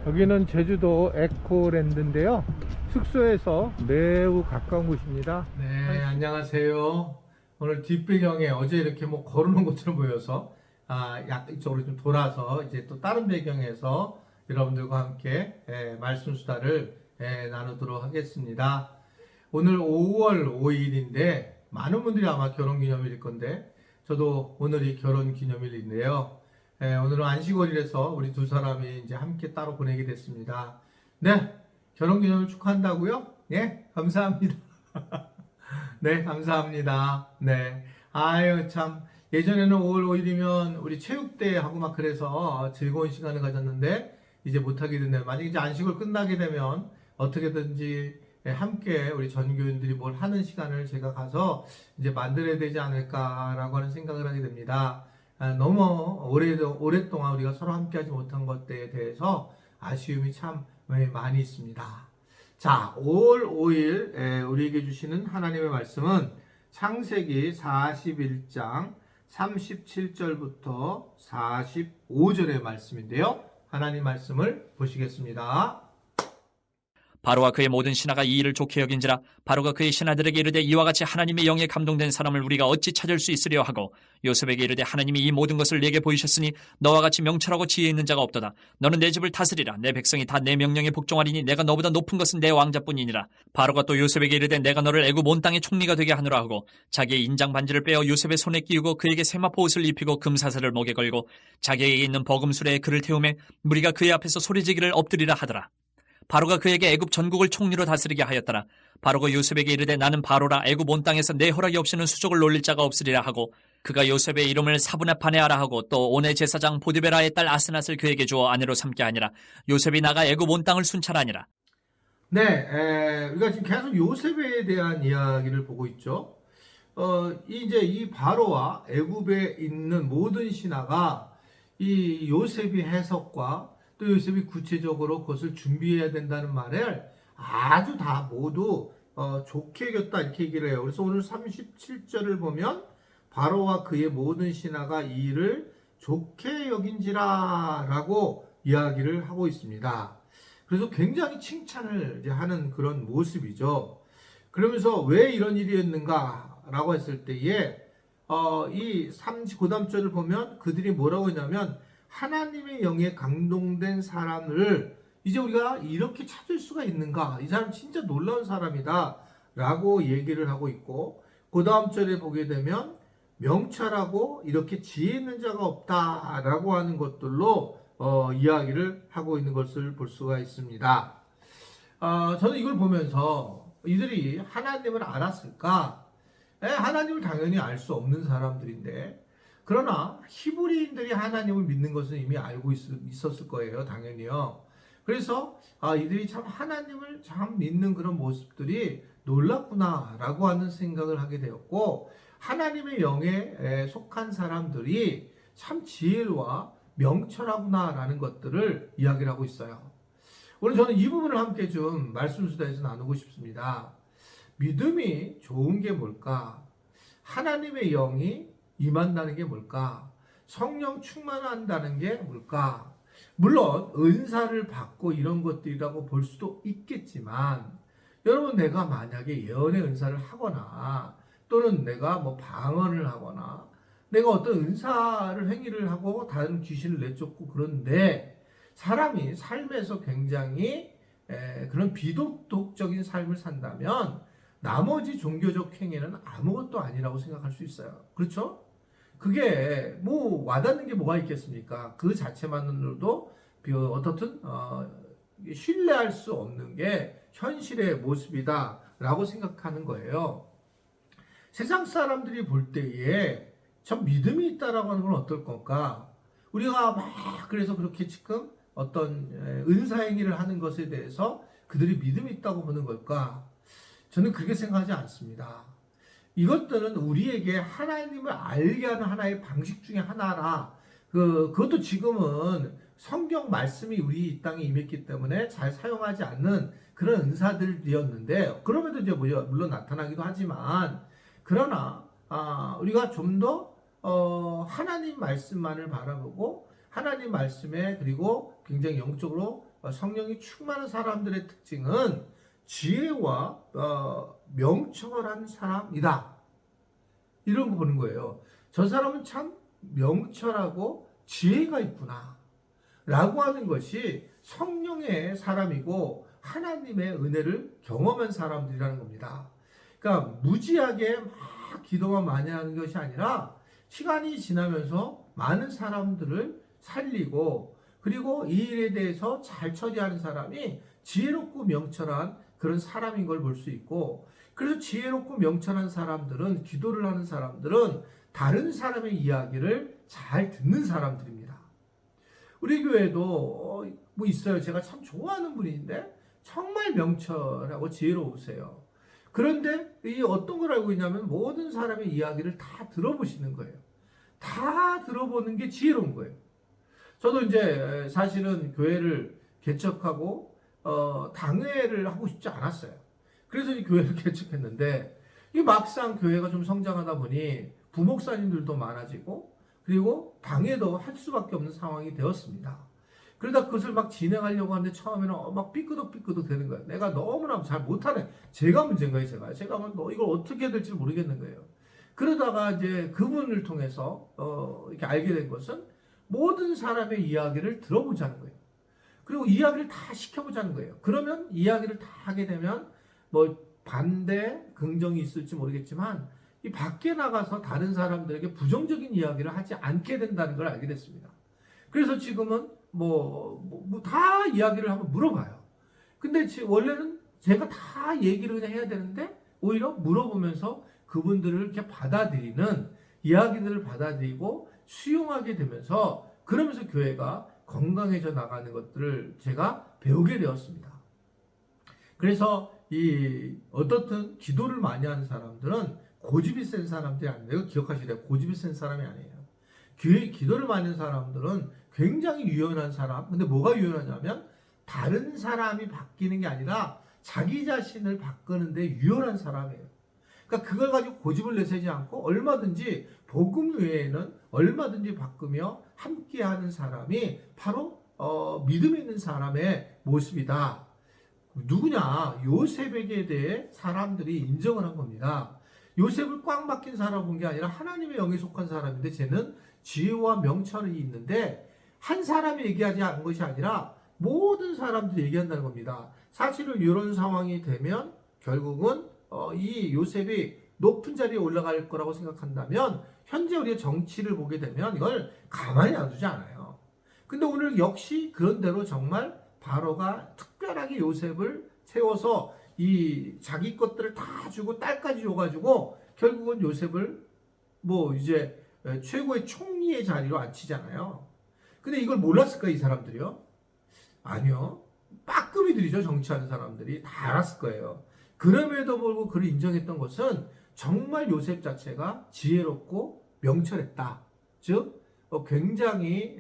여기는 제주도 에코랜드인데요. 숙소에서 매우 가까운 곳입니다. 네, 안녕하세요. 오늘 뒷배경에 어제 이렇게 뭐 걸어놓은 것처럼 보여서 약 이쪽으로 좀 돌아서 이제 또 다른 배경에서 여러분들과 함께 말씀 수다를 나누도록 하겠습니다. 오늘 5월 5일인데 많은 분들이 아마 결혼기념일일 건데 저도 오늘이 결혼기념일인데요. 오늘은 안식월이라서 우리 두 사람이 이제 함께 따로 보내게 됐습니다. 네, 결혼기념일 축하한다고요? 네, 감사합니다. 네, 감사합니다. 네, 아유 참 예전에는 5월 5일이면 우리 체육대회하고 막 그래서 즐거운 시간을 가졌는데 이제 못하게 됐네요. 만약에 이제 안식월 끝나게 되면 어떻게든지 함께 우리 전교인들이 뭘 하는 시간을 제가 가서 이제 만들어야 되지 않을까라고 하는 생각을 하게 됩니다. 너무 오랫동안 우리가 서로 함께하지 못한 것들에 대해서 아쉬움이 참 많이 있습니다. 자, 5월 5일 우리에게 주시는 하나님의 말씀은 창세기 41장 37절부터 45절의 말씀인데요. 하나님 말씀을 보시겠습니다. 바로와 그의 모든 신하가 이 일을 좋게 여긴지라. 바로가 그의 신하들에게 이르되 이와 같이 하나님의 영에 감동된 사람을 우리가 어찌 찾을 수 있으려 하고, 요셉에게 이르되 하나님이 이 모든 것을 내게 보이셨으니 너와 같이 명철하고 지혜 있는 자가 없도다. 너는 내 집을 다스리라. 내 백성이 다 내 명령에 복종하리니 내가 너보다 높은 것은 내 왕자뿐이니라. 바로가 또 요셉에게 이르되 내가 너를 애굽 온 땅의 총리가 되게 하노라 하고, 자기의 인장 반지를 빼어 요셉의 손에 끼우고 그에게 세마포 옷을 입히고 금사슬을 목에 걸고 자기에게 있는 버금수레에 그를 태우매 무리가 그의 앞에서 소리지기를 엎드리라 하더라. 바로가 그에게 애굽 전국을 총리로 다스리게 하였더라. 바로가 요셉에게 이르되 나는 바로라. 애굽 온 땅에서 내 허락이 없이는 수족을 놀릴 자가 없으리라 하고, 그가 요셉의 이름을 사브나파네아라 하고 또 온의 제사장 보디베라의 딸 아스낫을 그에게 주어 아내로 삼게 하니라. 요셉이 나가 애굽 온 땅을 순찰하니라. 네, 우리가 지금 계속 요셉에 대한 이야기를 보고 있죠. 이제 이 바로와 애굽에 있는 모든 신하가 이 요셉의 해석과 또 요셉이 구체적으로 그것을 준비해야 된다는 말을 아주 다 모두 좋게 여겼다 이렇게 얘기를 해요. 그래서 오늘 37절을 보면 바로와 그의 모든 신하가 이 일을 좋게 여긴지라 라고 이야기를 하고 있습니다. 그래서 굉장히 칭찬을 이제 하는 그런 모습이죠. 그러면서 왜 이런 일이었는가 라고 했을 때에 이 39다음 절을 보면 그들이 뭐라고 했냐면 하나님의 영에 감동된 사람을 이제 우리가 이렇게 찾을 수가 있는가? 이 사람 진짜 놀라운 사람이다 라고 얘기를 하고 있고, 그 다음 절에 보게 되면 명철하고 이렇게 지혜 있는 자가 없다 라고 하는 것들로 이야기를 하고 있는 것을 볼 수가 있습니다. 저는 이걸 보면서 이들이 하나님을 알았을까? 하나님을 당연히 알 수 없는 사람들인데, 그러나 히브리인들이 하나님을 믿는 것은 이미 알고 있었을 거예요. 당연히요. 그래서 이들이 참 하나님을 참 믿는 그런 모습들이 놀랍구나라고 하는 생각을 하게 되었고, 하나님의 영에 속한 사람들이 참 지혜와 명철하구나라는 것들을 이야기를 하고 있어요. 오늘 저는 이 부분을 함께 좀 말씀 수다에서 나누고 싶습니다. 믿음이 좋은 게 뭘까? 하나님의 영이 임한다는 게 뭘까? 성령 충만한다는 게 뭘까? 물론 은사를 받고 이런 것들이라고 볼 수도 있겠지만, 여러분 내가 만약에 예언의 은사를 하거나 또는 내가 뭐 방언을 하거나 내가 어떤 은사를 행위를 하고 다른 귀신을 내쫓고 그런데 사람이 삶에서 굉장히 그런 비도덕적인 삶을 산다면 나머지 종교적 행위는 아무것도 아니라고 생각할 수 있어요. 그렇죠? 그게 뭐 와닿는 게 뭐가 있겠습니까? 그 자체만으로도 어떻든 신뢰할 수 없는 게 현실의 모습이다라고 생각하는 거예요. 세상 사람들이 볼 때에 참 믿음이 있다라고 하는 건 어떨 건가? 우리가 막 그래서 그렇게 지금 어떤 은사 행위를 하는 것에 대해서 그들이 믿음이 있다고 보는 걸까? 저는 그렇게 생각하지 않습니다. 이것들은 우리에게 하나님을 알게 하는 하나의 방식 중에 하나라. 그것도 지금은 성경 말씀이 우리 이 땅에 임했기 때문에 잘 사용하지 않는 그런 은사들이었는데, 그럼에도 이제 물론 나타나기도 하지만, 그러나 우리가 좀 더 하나님 말씀만을 바라보고 하나님 말씀에 그리고 굉장히 영적으로 성령이 충만한 사람들의 특징은 지혜와 명철한 사람이다. 이런 거 보는 거예요. 저 사람은 참 명철하고 지혜가 있구나. 라고 하는 것이 성령의 사람이고 하나님의 은혜를 경험한 사람들이라는 겁니다. 그러니까 무지하게 막 기도만 많이 하는 것이 아니라 시간이 지나면서 많은 사람들을 살리고 그리고 이 일에 대해서 잘 처리하는 사람이 지혜롭고 명철한 그런 사람인 걸 볼 수 있고, 그래서 지혜롭고 명철한 사람들은, 기도를 하는 사람들은 다른 사람의 이야기를 잘 듣는 사람들입니다. 우리 교회도 뭐 있어요. 제가 참 좋아하는 분인데 정말 명철하고 지혜로우세요. 그런데 이 어떤 걸 알고 있냐면 모든 사람의 이야기를 다 들어보시는 거예요. 다 들어보는 게 지혜로운 거예요. 저도 이제 사실은 교회를 개척하고 당회를 하고 싶지 않았어요. 그래서 이 교회를 개척했는데 이 막상 교회가 좀 성장하다 보니 부목사님들도 많아지고 그리고 당회도 할 수밖에 없는 상황이 되었습니다. 그러다 그것을 막 진행하려고 하는데 처음에는 막 삐끄덕삐끄덕 되는 거예요. 내가 너무나 잘 못하네. 제가 문제인 거예요, 제가 뭐 이걸 어떻게 해야 될지 모르겠는 거예요. 그러다가 이제 그분을 통해서 이렇게 알게 된 것은 모든 사람의 이야기를 들어보자는 거예요. 그리고 이야기를 다 시켜보자는 거예요. 그러면 이야기를 다 하게 되면 뭐 반대, 긍정이 있을지 모르겠지만 이 밖에 나가서 다른 사람들에게 부정적인 이야기를 하지 않게 된다는 걸 알게 됐습니다. 그래서 지금은 다 이야기를 한번 물어봐요. 근데 원래는 제가 다 얘기를 그냥 해야 되는데 오히려 물어보면서 그분들을 이렇게 받아들이는 이야기들을 받아들이고 수용하게 되면서 그러면서 교회가 건강해져 나가는 것들을 제가 배우게 되었습니다. 그래서 어떻든 기도를 많이 하는 사람들은 고집이 센 사람들이 아니에요. 이거 기억하셔야 돼요. 고집이 센 사람이 아니에요. 기도를 많이 하는 사람들은 굉장히 유연한 사람. 근데 뭐가 유연하냐면 다른 사람이 바뀌는 게 아니라 자기 자신을 바꾸는데 유연한 사람이에요. 그러니까 그걸 가지고 고집을 내세지 않고 얼마든지 복음 외에는 얼마든지 바꾸며 함께하는 사람이 바로 믿음이 있는 사람의 모습이다. 누구냐? 요셉에게 대해 사람들이 인정을 한 겁니다. 요셉을 꽉 막힌 사람 본 게 아니라 하나님의 영에 속한 사람인데 쟤는 지혜와 명철이 있는데 한 사람이 얘기하지 않은 것이 아니라 모든 사람들이 얘기한다는 겁니다. 사실은 이런 상황이 되면 결국은 이 요셉이 높은 자리에 올라갈 거라고 생각한다면 현재 우리의 정치를 보게 되면 이걸 가만히 놔두지 않아요. 근데 오늘 역시 그런 대로 정말 바로가 특별하게 요셉을 세워서 이 자기 것들을 다 주고 딸까지 줘가지고 결국은 요셉을 뭐 이제 최고의 총리의 자리로 앉히잖아요. 근데 이걸 몰랐을까 이 사람들이요? 아니요. 빠끔이들이죠. 정치하는 사람들이 다 알았을 거예요. 그럼에도 불구하고 그를 인정했던 것은 정말 요셉 자체가 지혜롭고 명철했다. 즉 굉장히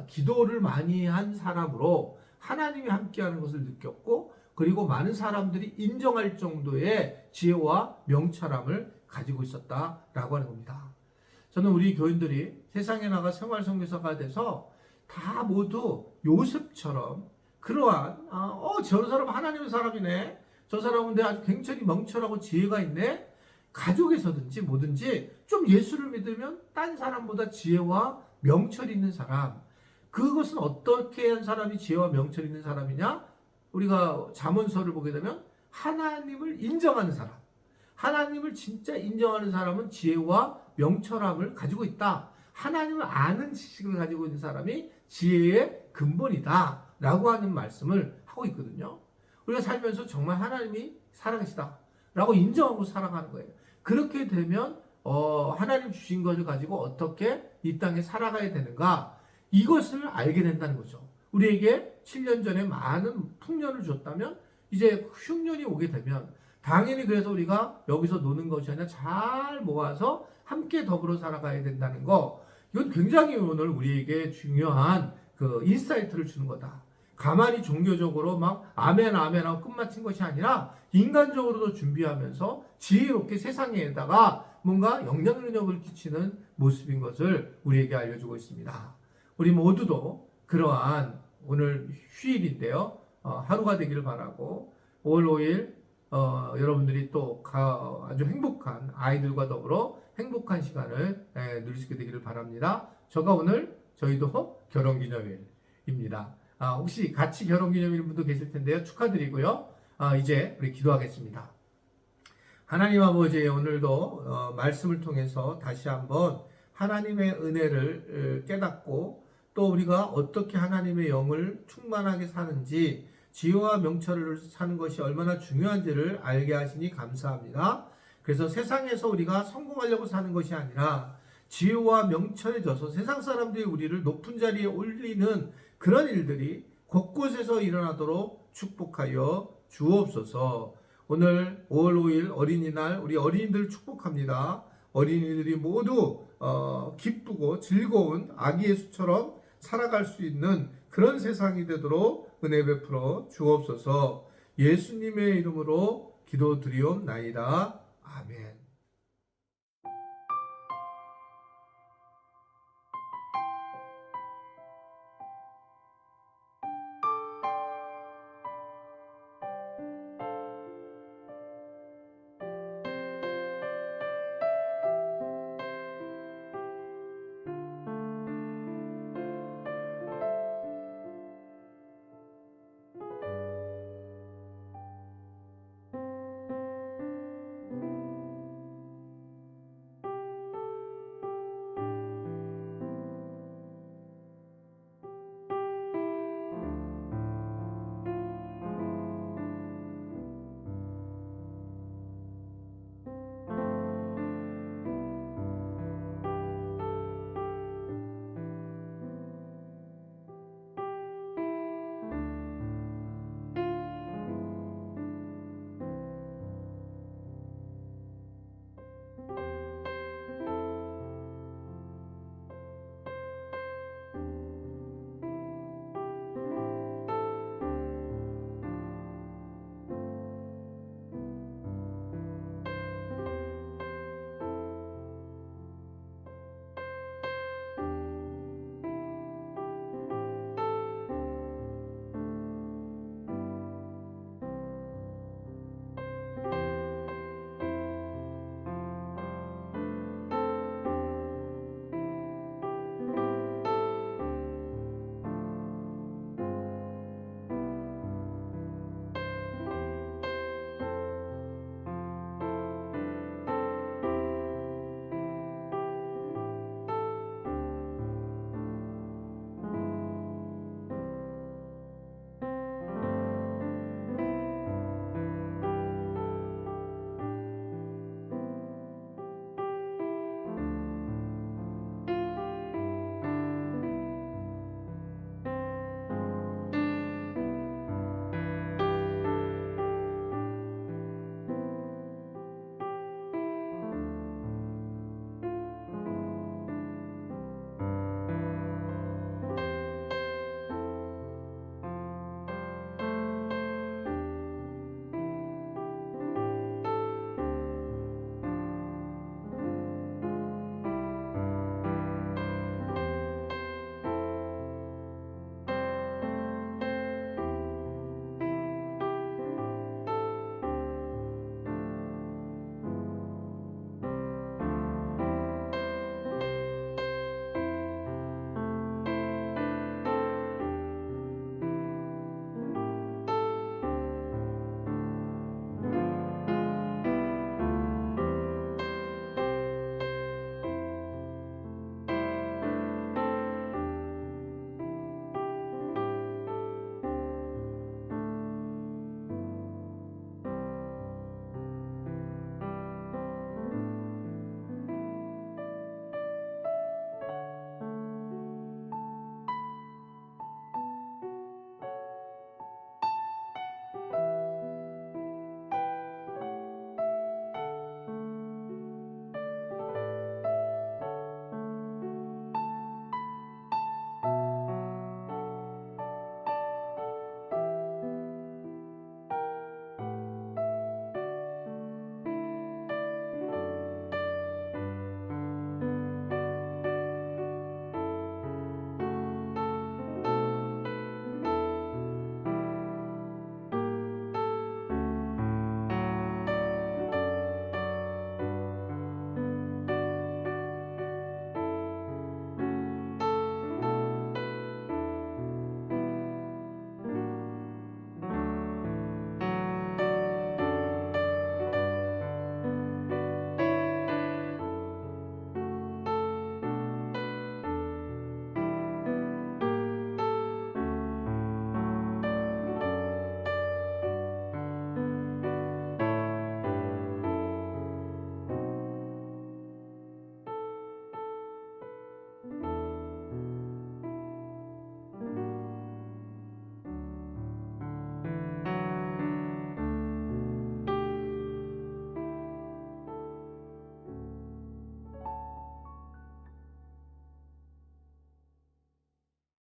기도를 많이 한 사람으로 하나님이 함께하는 것을 느꼈고 그리고 많은 사람들이 인정할 정도의 지혜와 명철함을 가지고 있었다라고 하는 겁니다. 저는 우리 교인들이 세상에 나가 생활선교사가 돼서 다 모두 요셉처럼 그러한 저 사람 하나님의 사람이네. 저 사람은 아주 굉장히 명철하고 지혜가 있네. 가족에서든지 뭐든지 좀 예수를 믿으면 딴 사람보다 지혜와 명철이 있는 사람. 그것은 어떻게 한 사람이 지혜와 명철이 있는 사람이냐? 우리가 잠언서를 보게 되면 하나님을 인정하는 사람. 하나님을 진짜 인정하는 사람은 지혜와 명철함을 가지고 있다. 하나님을 아는 지식을 가지고 있는 사람이 지혜의 근본이다. 라고 하는 말씀을 하고 있거든요. 우리가 살면서 정말 하나님이 살아계시다. 라고 인정하고 살아가는 거예요. 그렇게 되면 하나님 주신 것을 가지고 어떻게 이 땅에 살아가야 되는가 이것을 알게 된다는 거죠. 우리에게 7년 전에 많은 풍년을 줬다면 이제 흉년이 오게 되면 당연히 그래서 우리가 여기서 노는 것이 아니라 잘 모아서 함께 더불어 살아가야 된다는 거 이건 굉장히 오늘 우리에게 중요한 그 인사이트를 주는 거다. 가만히 종교적으로 막 아멘 아멘하고 끝마친 것이 아니라 인간적으로도 준비하면서 지혜롭게 세상에다가 뭔가 영향력을 끼치는 모습인 것을 우리에게 알려주고 있습니다. 우리 모두도 그러한 오늘 휴일인데요. 하루가 되기를 바라고 5월 5일 여러분들이 또 아주 행복한 아이들과 더불어 행복한 시간을 누리시게 되기를 바랍니다. 저희도 결혼기념일입니다. 혹시 같이 결혼기념일 분도 계실 텐데요. 축하드리고요. 이제 우리 기도하겠습니다. 하나님 아버지, 오늘도 말씀을 통해서 다시 한번 하나님의 은혜를 깨닫고 또 우리가 어떻게 하나님의 영을 충만하게 사는지, 지혜와 명철을 사는 것이 얼마나 중요한지를 알게 하시니 감사합니다. 그래서 세상에서 우리가 성공하려고 사는 것이 아니라 지혜와 명철에 져서 세상 사람들이 우리를 높은 자리에 올리는 그런 일들이 곳곳에서 일어나도록 축복하여 주옵소서. 오늘 5월 5일 어린이날 우리 어린이들 축복합니다. 어린이들이 모두 기쁘고 즐거운 아기 예수처럼 살아갈 수 있는 그런 세상이 되도록 은혜 베풀어 주옵소서. 예수님의 이름으로 기도드리옵나이다. 아멘.